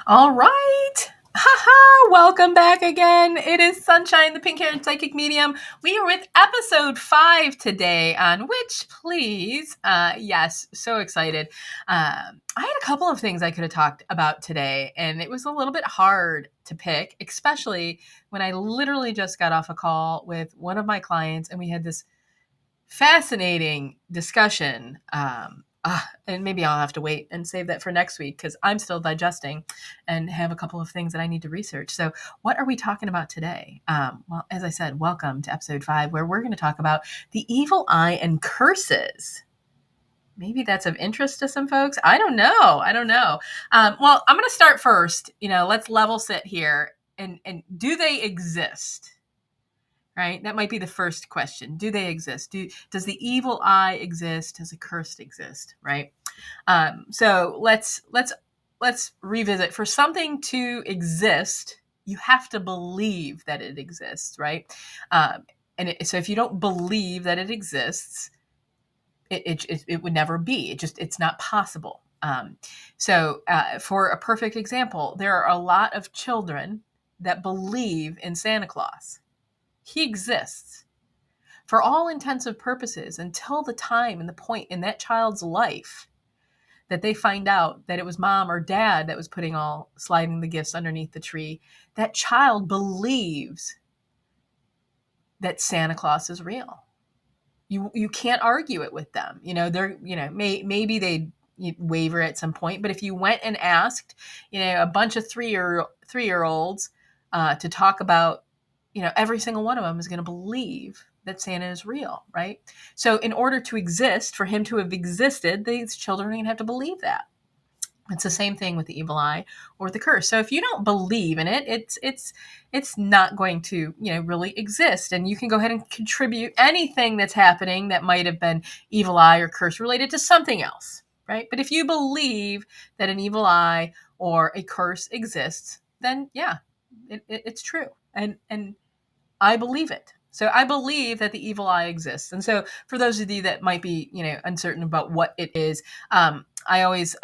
All right. Haha, welcome back again. It is Sunshine, the pink haired psychic medium. We are with episode 5 today, on which, please, yes, so excited. I had a couple of things I could have talked about today, and it was a little bit hard to pick, especially when I literally just got off a call with one of my clients and we had this fascinating discussion. And maybe I'll have to wait and save that for next week because I'm still digesting and have a couple of things that I need to research. So, what are we talking about today? Well, as I said, welcome to episode 5, where we're going to talk about the evil eye and curses. Maybe that's of interest to some folks. I don't know. Well, I'm going to start first. Let's level set here. And do they exist? Right? That might be the first question. Do they exist? Does the evil eye exist? Does a curse exist? Right? So let's revisit. For something to exist, you have to believe that it exists, right? So if you don't believe that it exists, it would never be. It's not possible. For a perfect example, there are a lot of children that believe in Santa Claus. He exists for all intensive purposes until the time and the point in that child's life that they find out that it was mom or dad that was sliding the gifts underneath the tree. That child believes that Santa Claus is real. You can't argue it with them. Maybe they waver at some point, but if you went and asked, a bunch of three-year-olds to talk about, every single one of them is going to believe that Santa is real, right? So in order to exist, for him to have existed, these children are going to have to believe that. It's the same thing with the evil eye or the curse. So if you don't believe in it, it's not going to, really exist. And you can go ahead and contribute anything that's happening that might have been evil eye or curse related to something else, right? But if you believe that an evil eye or a curse exists, then yeah, it's true. And I believe it. So I believe that the evil eye exists. And so for those of you that might be, uncertain about what it is, I always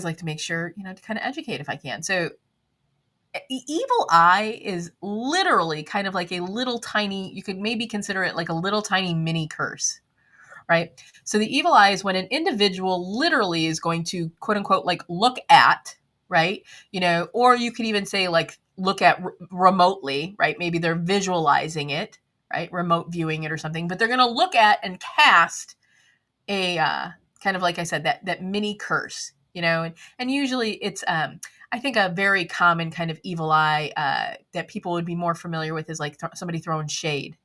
like to make sure, to kind of educate if I can. So evil eye is literally kind of like a little tiny, you could maybe consider it like a little tiny mini curse, right? So the evil eye is when an individual literally is going to quote unquote like look at, right? Or you could even say like look at remotely, right? Maybe they're visualizing it, right? Remote viewing it or something, but they're going to look at and cast a kind of like I said that mini curse, and usually it's I think a very common kind of evil eye that people would be more familiar with is like somebody throwing shade,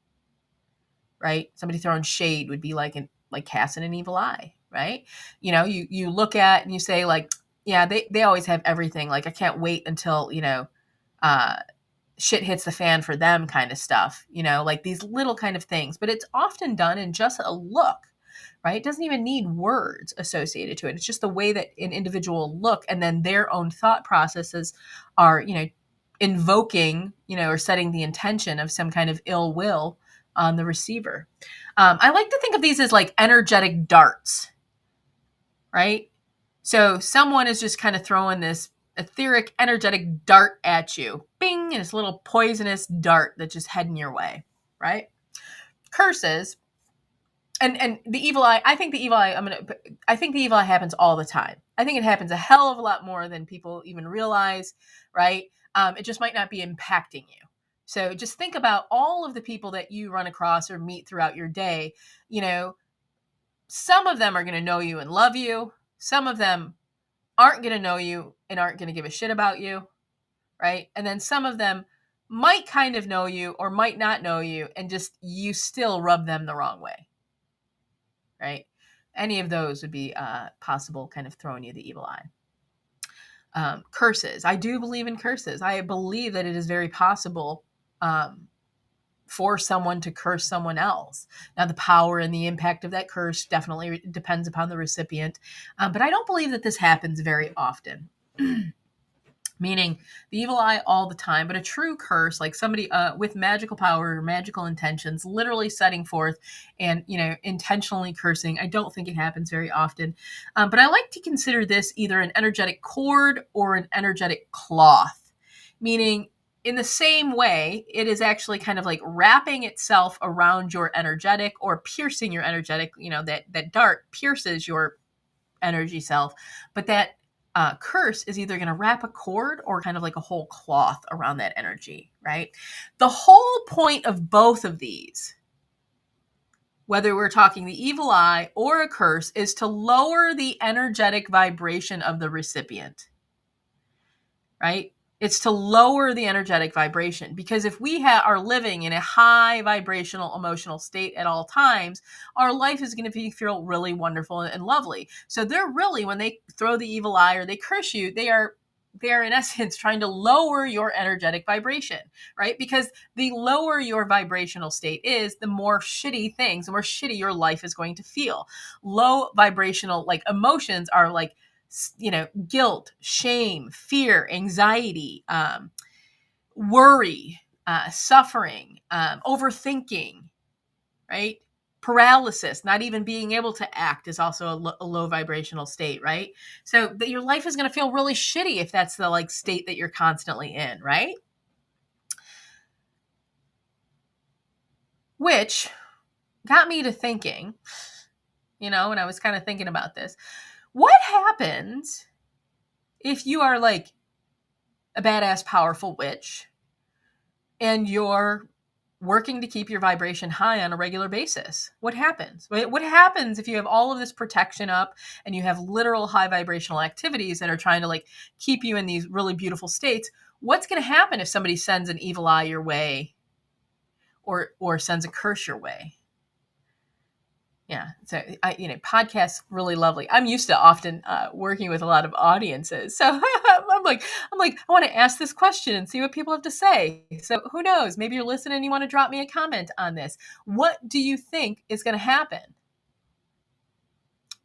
right? Somebody throwing shade would be like casting an evil eye, right? You look at and you say like, yeah, they always have everything. Like I can't wait until uh, shit hits the fan for them, kind of stuff. Like these little kind of things. But it's often done in just a look, right? It doesn't even need words associated to it. It's just the way that an individual look, and then their own thought processes are, invoking, or setting the intention of some kind of ill will on the receiver. I like to think of these as like energetic darts, right? So someone is just kind of throwing this etheric, energetic dart at you. Bing! And it's a little poisonous dart that's just heading your way, right? Curses. And the evil eye, I think the evil eye happens all the time. I think it happens a hell of a lot more than people even realize, right? It just might not be impacting you. So just think about all of the people that you run across or meet throughout your day. Some of them are going to know you and love you. Some of them aren't going to know you and aren't going to give a shit about you, right? And then some of them might kind of know you or might not know you, and just you still rub them the wrong way, right? Any of those would be possible kind of throwing you the evil eye. Curses. I do believe in curses. I believe that it is very possible for someone to curse someone else. Now, the power and the impact of that curse definitely depends upon the recipient, but I don't believe that this happens very often. meaning the evil eye all the time, but a true curse, like somebody with magical power or magical intentions, literally setting forth and, intentionally cursing. I don't think it happens very often. But I like to consider this either an energetic cord or an energetic cloth, meaning in the same way, it is actually kind of like wrapping itself around your energetic or piercing your energetic, that dart pierces your energy self. But that curse is either going to wrap a cord or kind of like a whole cloth around that energy, right? The whole point of both of these, whether we're talking the evil eye or a curse, is to lower the energetic vibration of the recipient, right? It's to lower the energetic vibration, because if we are living in a high vibrational emotional state at all times, our life is going to feel really wonderful and lovely. So they're really, when they throw the evil eye or they curse you, they are in essence trying to lower your energetic vibration, right? Because the lower your vibrational state is, the more the more shitty your life is going to feel. Low vibrational like emotions are like, guilt, shame, fear, anxiety, worry, suffering, overthinking, right? Paralysis, not even being able to act, is also a low vibrational state, right? So that your life is going to feel really shitty if that's the like state that you're constantly in, right? Which got me to thinking, when I was kind of thinking about this, what happens if you are like a badass, powerful witch and you're working to keep your vibration high on a regular basis? What happens? What happens if you have all of this protection up and you have literal high vibrational activities that are trying to like keep you in these really beautiful states? What's going to happen if somebody sends an evil eye your way or sends a curse your way? Yeah. So, podcasts really lovely. I'm used to often working with a lot of audiences. So I'm like, I want to ask this question and see what people have to say. So who knows? Maybe you're listening and you want to drop me a comment on this. What do you think is going to happen?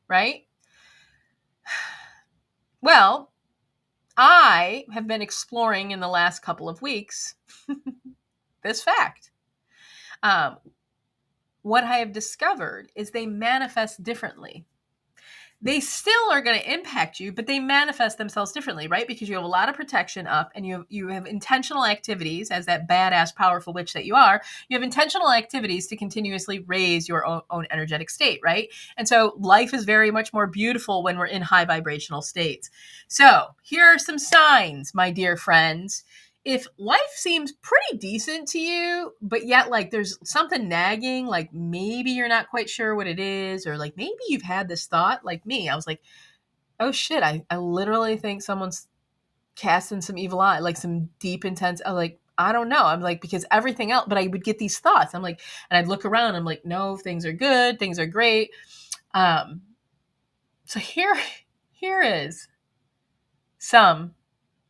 Right? Well, I have been exploring in the last couple of weeks this fact. What I have discovered is they manifest differently. They still are going to impact you, but they manifest themselves differently, right? Because you have a lot of protection up and you have intentional activities as that badass, powerful witch that you are. You have intentional activities to continuously raise your own energetic state, right? And so life is very much more beautiful when we're in high vibrational states. So here are some signs, my dear friends. If life seems pretty decent to you, but yet like there's something nagging, like maybe you're not quite sure what it is, or like maybe you've had this thought, like me, I was like, oh shit, I literally think someone's casting some evil eye, like some deep, intense, like, I don't know. I'm like, because everything else, but I would get these thoughts. I'm like, and I'd look around, I'm like, no, things are good, things are great. So here is some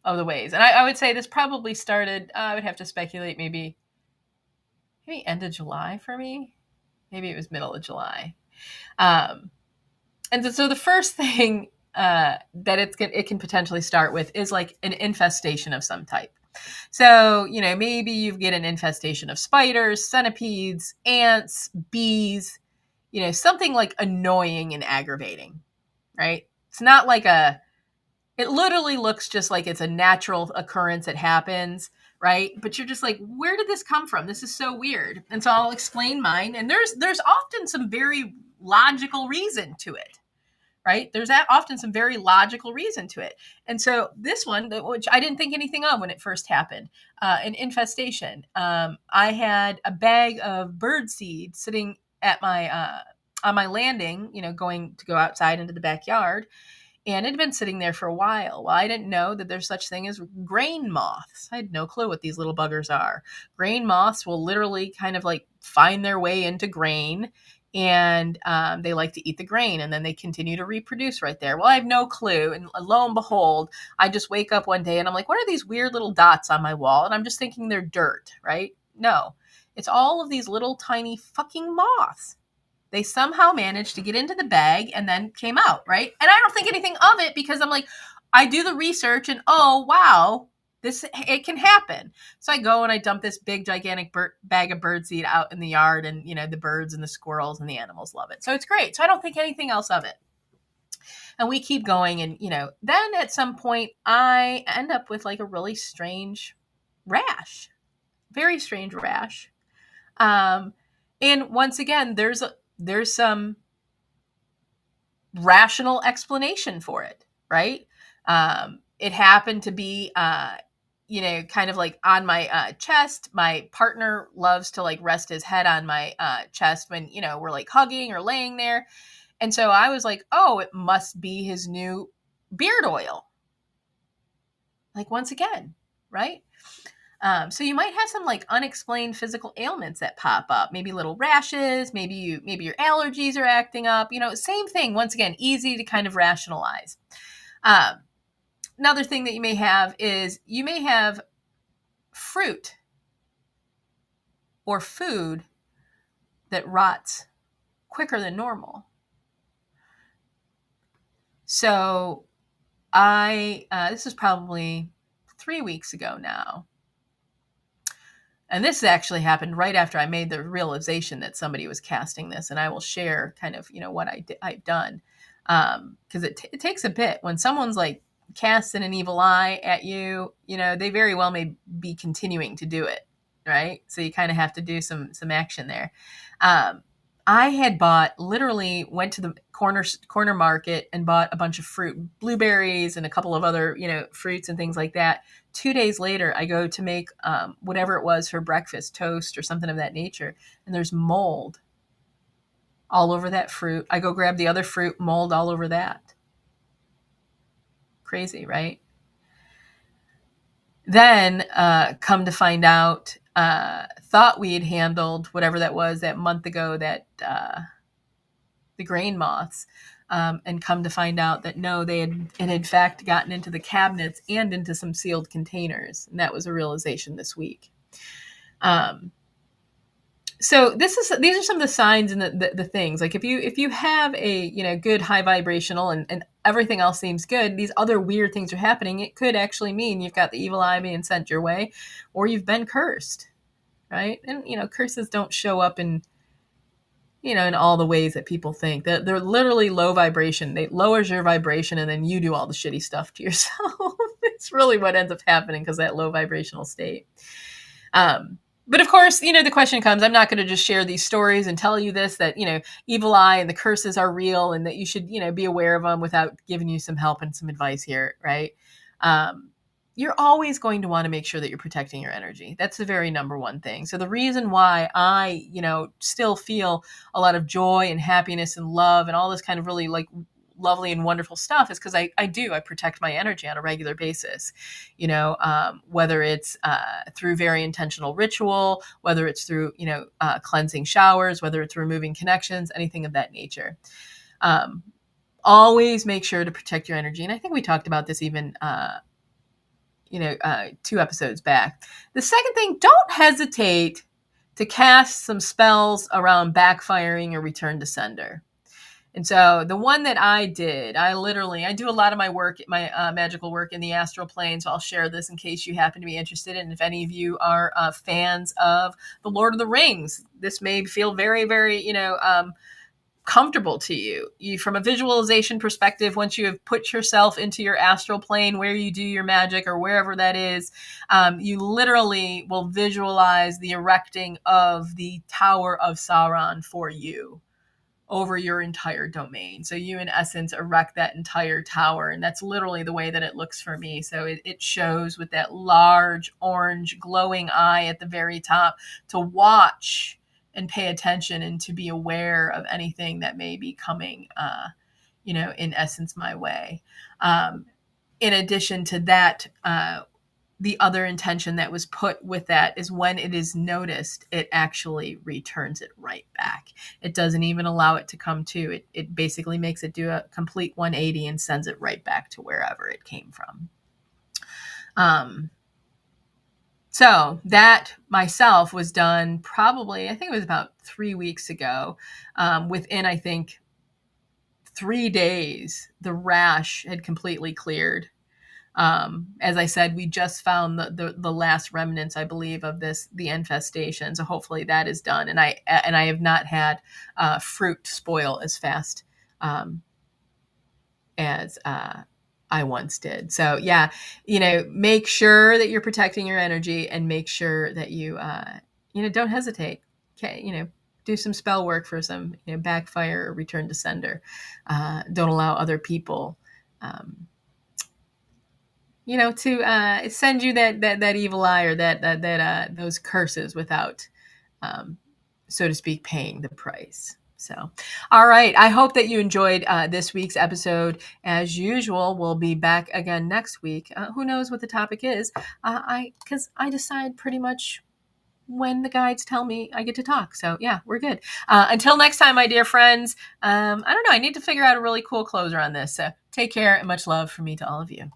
of the ways. And I would say this probably started, I would have to speculate, maybe end of July for me. Maybe it was middle of July. And so the first thing that it can potentially start with is like an infestation of some type. So, maybe you get an infestation of spiders, centipedes, ants, bees, something like annoying and aggravating, right? It's not like it literally looks just like it's a natural occurrence that happens, right? But you're just like, where did this come from? This is so weird. And so I'll explain mine. And there's often some very logical reason to it, right? There's often some very logical reason to it. And so this one, which I didn't think anything of when it first happened, an infestation. I had a bag of bird seed sitting at my on my landing, going to go outside into the backyard. And it had been sitting there for a while. Well, I didn't know that there's such thing as grain moths. I had no clue what these little buggers are. Grain moths will literally kind of like find their way into grain, and they like to eat the grain, and then they continue to reproduce right there. Well, I have no clue. And lo and behold, I just wake up one day and I'm like, what are these weird little dots on my wall? And I'm just thinking they're dirt, right? No, it's all of these little tiny fucking moths. They somehow managed to get into the bag and then came out, right? And I don't think anything of it because I'm like, I do the research and, oh, wow, it can happen. So I go and I dump this big, gigantic bag of birdseed out in the yard, and, the birds and the squirrels and the animals love it. So it's great. So I don't think anything else of it. And we keep going. And, then at some point I end up with like a really strange rash, very strange rash. And once again, there's some rational explanation for it, right? It happened to be, kind of like on my chest. My partner loves to like rest his head on my chest when, we're like hugging or laying there. And so I was like, oh, it must be his new beard oil. Like, once again, right? So you might have some like unexplained physical ailments that pop up, maybe little rashes, maybe your allergies are acting up, same thing. Once again, easy to kind of rationalize. Another thing that you may have is you may have fruit or food that rots quicker than normal. So this is probably 3 weeks ago now. And this actually happened right after I made the realization that somebody was casting this. And I will share kind of, what I've done. Because it takes a bit. When someone's like casting an evil eye at you, they very well may be continuing to do it. Right. So you kind of have to do some action there. I had literally went to the corner market and bought a bunch of fruit, blueberries and a couple of other, fruits and things like that. 2 days later, I go to make whatever it was for breakfast, toast or something of that nature. And there's mold all over that fruit. I go grab the other fruit, mold all over that. Crazy, right? Then come to find out, thought we had handled whatever that was that month ago, that the grain moths, and come to find out that no, it had in fact gotten into the cabinets and into some sealed containers. And that was a realization this week. So these are some of the signs and the things. Like if you have a good high vibrational and everything else seems good, these other weird things are happening. It could actually mean you've got the evil eye being sent your way, or you've been cursed, right? And curses don't show up in all the ways that people think. They're literally low vibration. They lowers your vibration, and then you do all the shitty stuff to yourself. It's really what ends up happening because that low vibrational state. But of course, the question comes, I'm not going to just share these stories and tell you this, that, evil eye and the curses are real and that you should, be aware of them without giving you some help and some advice here, right? You're always going to want to make sure that you're protecting your energy. That's the very number one thing. So the reason why I, still feel a lot of joy and happiness and love and all this kind of really like lovely and wonderful stuff is because I protect my energy on a regular basis, whether it's through very intentional ritual, whether it's through, cleansing showers, whether it's removing connections, anything of that nature. Always make sure to protect your energy. And I think we talked about this even, 2 episodes back. The second thing, don't hesitate to cast some spells around backfiring or return to sender. And so the one that I did, I do a lot of my work, my magical work in the astral plane. So I'll share this in case you happen to be interested. And if any of you are fans of The Lord of the Rings, this may feel very, very, comfortable to you. From a visualization perspective, once you have put yourself into your astral plane where you do your magic or wherever that is, you literally will visualize the erecting of the Tower of Sauron for you over your entire domain. So you, in essence, erect that entire tower. And that's literally the way that it looks for me. So it shows with that large orange glowing eye at the very top to watch and pay attention and to be aware of anything that may be coming, in essence, my way. In addition to that, the other intention that was put with that is when it is noticed, it actually returns it right back. It doesn't even allow it to come to. It basically makes it do a complete 180 and sends it right back to wherever it came from. So that myself was done probably, I think it was about 3 weeks ago. Within, I think, 3 days, the rash had completely cleared. As I said, we just found the last remnants, I believe, of the infestation. So hopefully that is done. And I have not had fruit spoil as fast um, as I once did. So yeah, make sure that you're protecting your energy, and make sure that you don't hesitate. Okay, do some spell work for some, backfire or return to sender. Don't allow other people, um, to send you that evil eye, or that those curses without, um, so to speak, paying the price. So, all right. I hope that you enjoyed this week's episode. As usual, we'll be back again next week. Who knows what the topic is? Because I decide pretty much when the guides tell me I get to talk. So yeah, we're good. Until next time, my dear friends. I don't know. I need to figure out a really cool closer on this. So take care, and much love from me to all of you.